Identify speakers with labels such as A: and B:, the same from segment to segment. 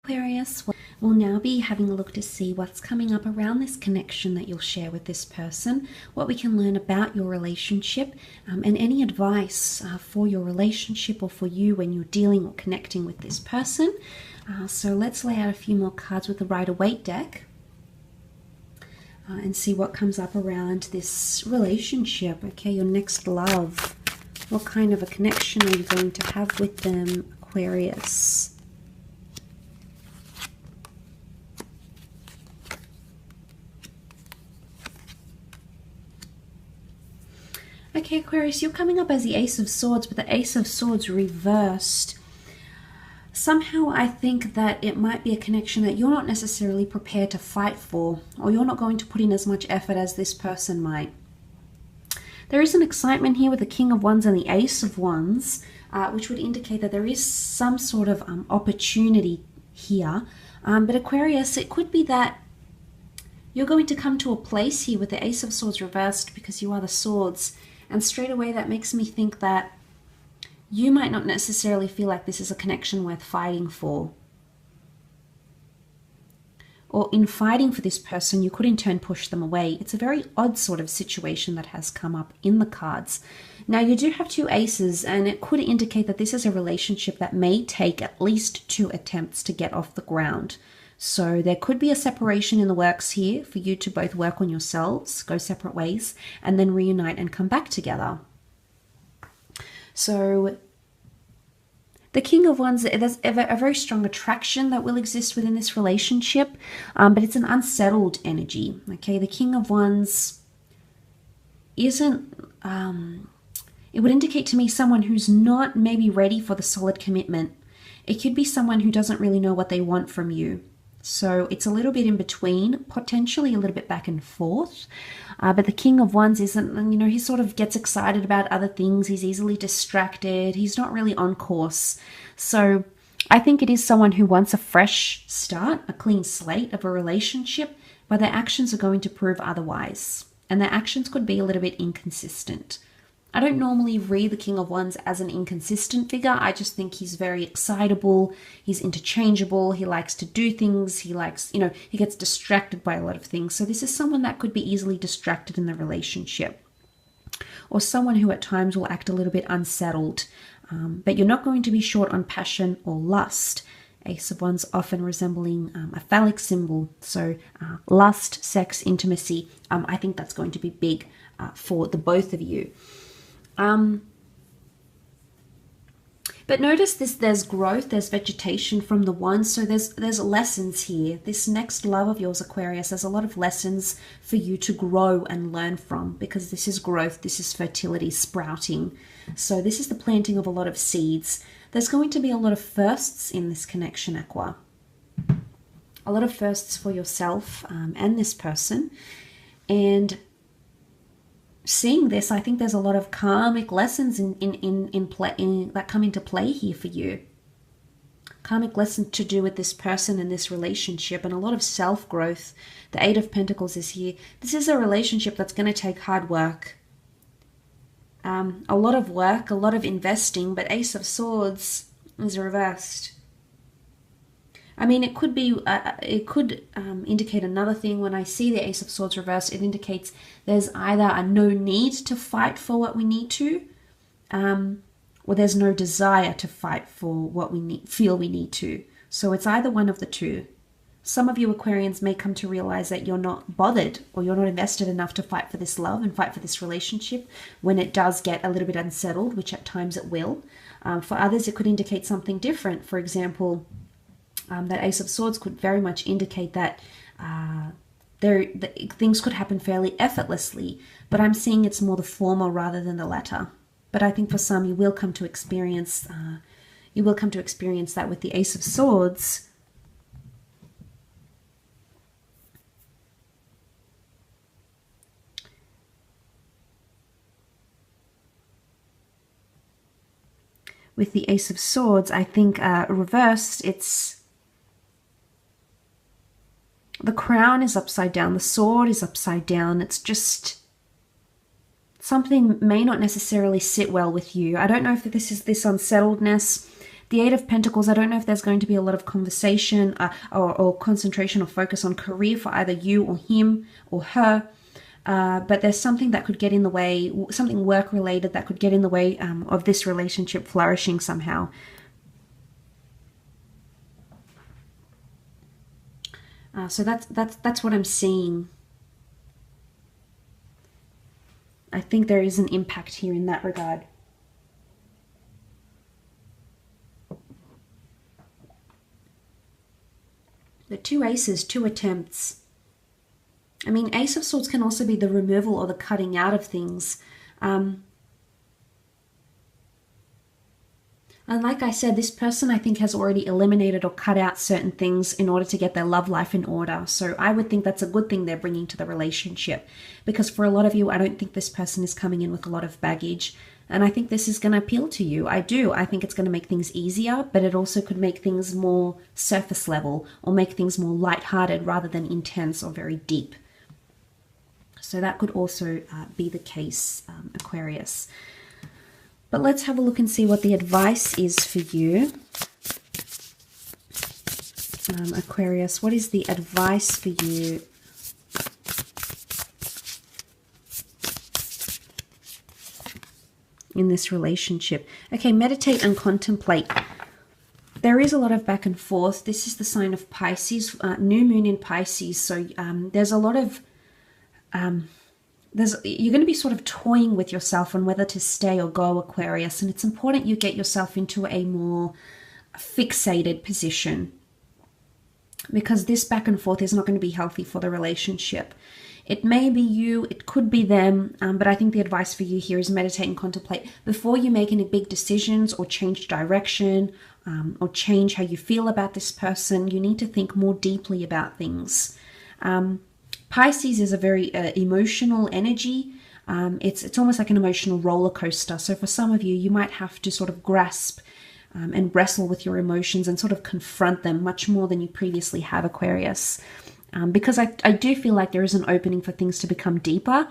A: Aquarius, we'll now be having a look to see what's coming up around this connection that you'll share with this person, what we can learn about your relationship, and any advice for your relationship or for you when you're dealing or connecting with this person. So let's lay out a few more cards with the Rider-Waite deck and see what comes up around this relationship. Okay, your next love. What kind of a connection are you going to have with them, Aquarius? Okay, Aquarius, you're coming up as the Ace of Swords, but the Ace of Swords reversed. Somehow I think that it might be a connection that you're not necessarily prepared to fight for, or you're not going to put in as much effort as this person might. There is an excitement here with the King of Wands and the Ace of Wands, which would indicate that there is some sort of opportunity here. But Aquarius, it could be that you're going to come to a place here with the Ace of Swords reversed because you are the Swords. And straight away that makes me think that you might not necessarily feel like this is a connection worth fighting for. Or in fighting for this person, you could in turn push them away. It's a very odd sort of situation that has come up in the cards. Now you do have two aces, and it could indicate that this is a relationship that may take at least 2 attempts to get off the ground. So there could be a separation in the works here for you to both work on yourselves, go separate ways, and then reunite and come back together. So the King of Wands, there's a very strong attraction that will exist within this relationship, but it's an unsettled energy. Okay, the King of Wands isn't, it would indicate to me someone who's not maybe ready for the solid commitment. It could be someone who doesn't really know what they want from you. So it's a little bit in between, potentially a little bit back and forth. But the King of Wands isn't, he sort of gets excited about other things. He's easily distracted. He's not really on course. So I think it is someone who wants a fresh start, a clean slate of a relationship, but their actions are going to prove otherwise. And their actions could be a little bit inconsistent. I don't normally read the King of Wands as an inconsistent figure. I just think he's very excitable. He's interchangeable. He likes to do things. He likes, he gets distracted by a lot of things. So this is someone that could be easily distracted in the relationship, or someone who at times will act a little bit unsettled. But you're not going to be short on passion or lust. Ace of Wands often resembling a phallic symbol. So lust, sex, intimacy, I think that's going to be big for the both of you. But notice there's growth, there's vegetation from the Wands, so there's lessons here. This next love of yours, Aquarius, there's a lot of lessons for you to grow and learn from, because this is growth, this is fertility, sprouting. So this is the planting of a lot of seeds. There's going to be a lot of firsts in this connection, Aqua. A lot of firsts for yourself and this person. And seeing this, I think there's a lot of karmic lessons that come into play here for you. Karmic lesson to do with this person and this relationship, and a lot of self-growth. The Eight of Pentacles is here. This is a relationship that's going to take hard work. A lot of work, a lot of investing, but Ace of Swords is reversed. I mean, it could be, it could indicate another thing. When I see the Ace of Swords reversed, it indicates there's either a no need to fight for what we need to, or there's no desire to fight for what we feel we need to. So it's either one of the two. Some of you Aquarians may come to realize that you're not bothered, or you're not invested enough to fight for this love and fight for this relationship when it does get a little bit unsettled, which at times it will. For others, it could indicate something different. For example, that Ace of Swords could very much indicate that things could happen fairly effortlessly, but I'm seeing it's more the former rather than the latter. But I think for some, you will come to experience that with the Ace of Swords. With the Ace of Swords, I think reversed, the crown is upside down, the sword is upside down. It's just something may not necessarily sit well with you. I don't know if this is this unsettledness, The Eight of Pentacles, I don't know if there's going to be a lot of conversation or concentration or focus on career for either you or him or her. But there's something that could get in the way, something work-related that could get in the way of this relationship flourishing somehow. So that's what I'm seeing. I think there is an impact here in that regard. The two aces, two attempts. I mean, Ace of Swords can also be the removal or the cutting out of things. And like I said, this person, I think, has already eliminated or cut out certain things in order to get their love life in order. So I would think that's a good thing they're bringing to the relationship. Because for a lot of you, I don't think this person is coming in with a lot of baggage. And I think this is going to appeal to you. I do. I think it's going to make things easier, but it also could make things more surface level or make things more lighthearted rather than intense or very deep. So that could also be the case, Aquarius. But let's have a look and see what the advice is for you. Aquarius, what is the advice for you? In this relationship. Okay, meditate and contemplate. There is a lot of back and forth. This is the sign of Pisces, new moon in Pisces. So there's a lot of you're going to be sort of toying with yourself on whether to stay or go, Aquarius, and it's important you get yourself into a more fixated position, because this back and forth is not going to be healthy for the relationship. It may be you, it could be them, but I think the advice for you here is meditate and contemplate. Before you make any big decisions or change direction or change how you feel about this person, you need to think more deeply about things. Pisces is a very emotional energy. It's almost like an emotional roller coaster. So for some of you, you might have to sort of grasp and wrestle with your emotions and sort of confront them much more than you previously have, Aquarius. Because I do feel like there is an opening for things to become deeper.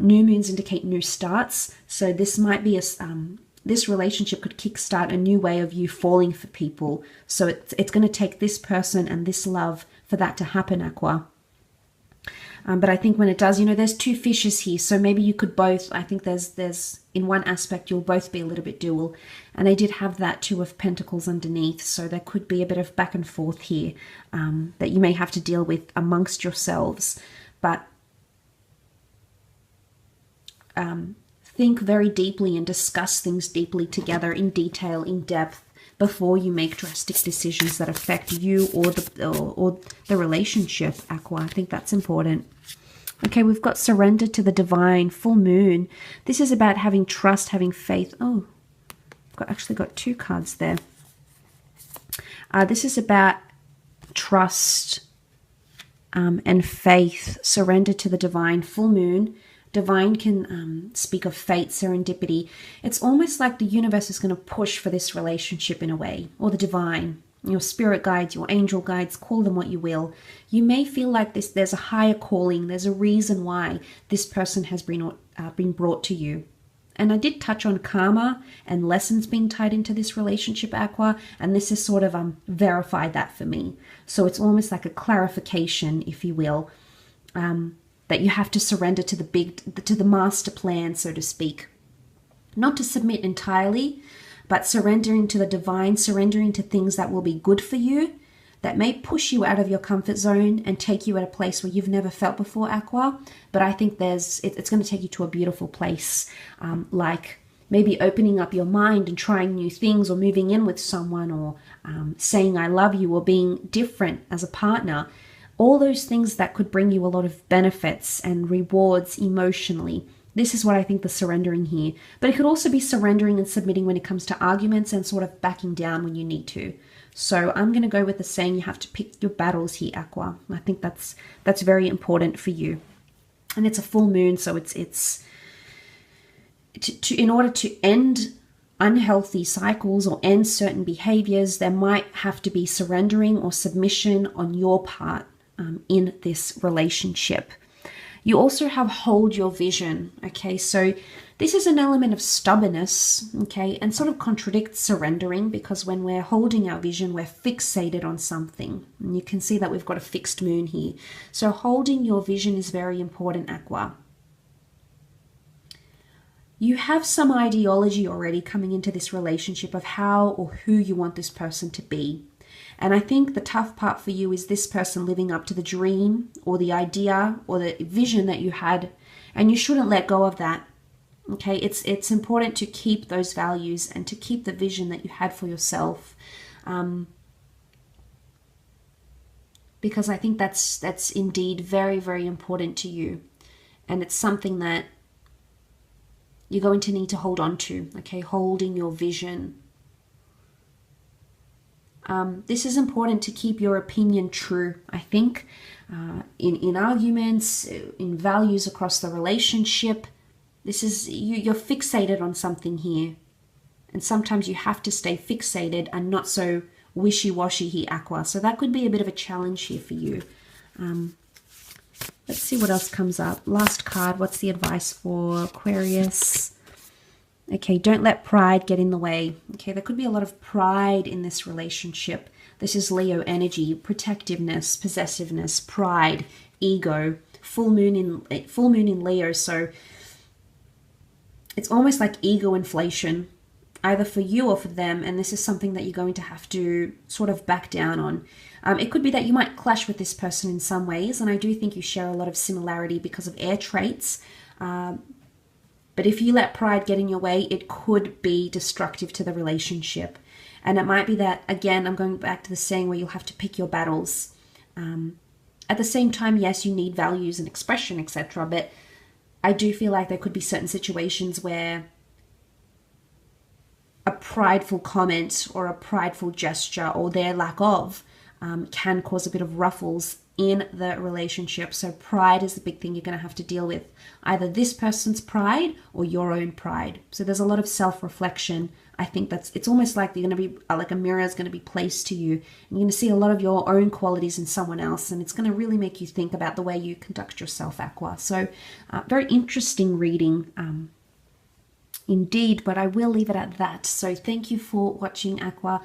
A: New moons indicate new starts. So this might be this relationship could kickstart a new way of you falling for people. So it's going to take this person and this love for that to happen, Aqua. But I think when it does, there's two fishes here. So maybe you could both, I think there's in one aspect, you'll both be a little bit dual. And they did have that Two of Pentacles underneath. So there could be a bit of back and forth here that you may have to deal with amongst yourselves. But think very deeply and discuss things deeply together in detail, in depth, before you make drastic decisions that affect you or the relationship, Aqua. I think that's important. Okay, we've got surrender to the divine, full moon. This is about having trust, having faith. Oh, I've actually got two cards there. This is about trust and faith, surrender to the divine, full moon. Divine can speak of fate, serendipity. It's almost like the universe is going to push for this relationship in a way, or the divine, your spirit guides, your angel guides, call them what you will. You may feel like there's a higher calling, there's a reason why this person has been brought to you. And I did touch on karma and lessons being tied into this relationship, Aqua, and this has sort of verified that for me. So it's almost like a clarification, if you will, that you have to surrender to the master plan, so to speak. Not to submit entirely, but surrendering to the divine, surrendering to things that will be good for you, that may push you out of your comfort zone and take you at a place where you've never felt before, Aqua. But I think it's going to take you to a beautiful place, like maybe opening up your mind and trying new things, or moving in with someone, or saying I love you, or being different as a partner. All those things that could bring you a lot of benefits and rewards emotionally. This is what I think the surrendering here. But it could also be surrendering and submitting when it comes to arguments, and sort of backing down when you need to. So I'm going to go with the saying you have to pick your battles here, Aqua. I think that's very important for you. And it's a full moon, so it's in order to end unhealthy cycles or end certain behaviors, there might have to be surrendering or submission on your part in this relationship. You also have hold your vision, okay? So this is an element of stubbornness, okay, and sort of contradicts surrendering, because when we're holding our vision, we're fixated on something. And you can see that we've got a fixed moon here. So holding your vision is very important, Aqua. You have some ideology already coming into this relationship of how or who you want this person to be. And I think the tough part for you is this person living up to the dream or the idea or the vision that you had, and you shouldn't let go of that. Okay, it's important to keep those values and to keep the vision that you had for yourself, because I think that's indeed very, very important to you, and it's something that you're going to need to hold on to. Okay, holding your vision. This is important to keep your opinion true, I think, in arguments, in values across the relationship. This is, you're fixated on something here. And sometimes you have to stay fixated and not so wishy-washy here, Aqua. So that could be a bit of a challenge here for you. Let's see what else comes up. Last card, what's the advice for Aquarius? Okay, don't let pride get in the way. Okay, there could be a lot of pride in this relationship. This is Leo energy, protectiveness, possessiveness, pride, ego, full moon in Leo. So it's almost like ego inflation, either for you or for them, and this is something that you're going to have to sort of back down on. It could be that you might clash with this person in some ways, and I do think you share a lot of similarity because of air traits. But if you let pride get in your way, it could be destructive to the relationship. And it might be that, again, I'm going back to the saying where you'll have to pick your battles. At the same time, yes, you need values and expression, etc. But I do feel like there could be certain situations where a prideful comment or a prideful gesture or their lack of can cause a bit of ruffles in the relationship. So pride is the big thing you're going to have to deal with. Either this person's pride or your own pride. So there's a lot of self-reflection. I think it's almost like you're going to be like a mirror is going to be placed to you. And you're going to see a lot of your own qualities in someone else. And it's going to really make you think about the way you conduct yourself, Aqua. So very interesting reading indeed, but I will leave it at that. So thank you for watching, Aqua.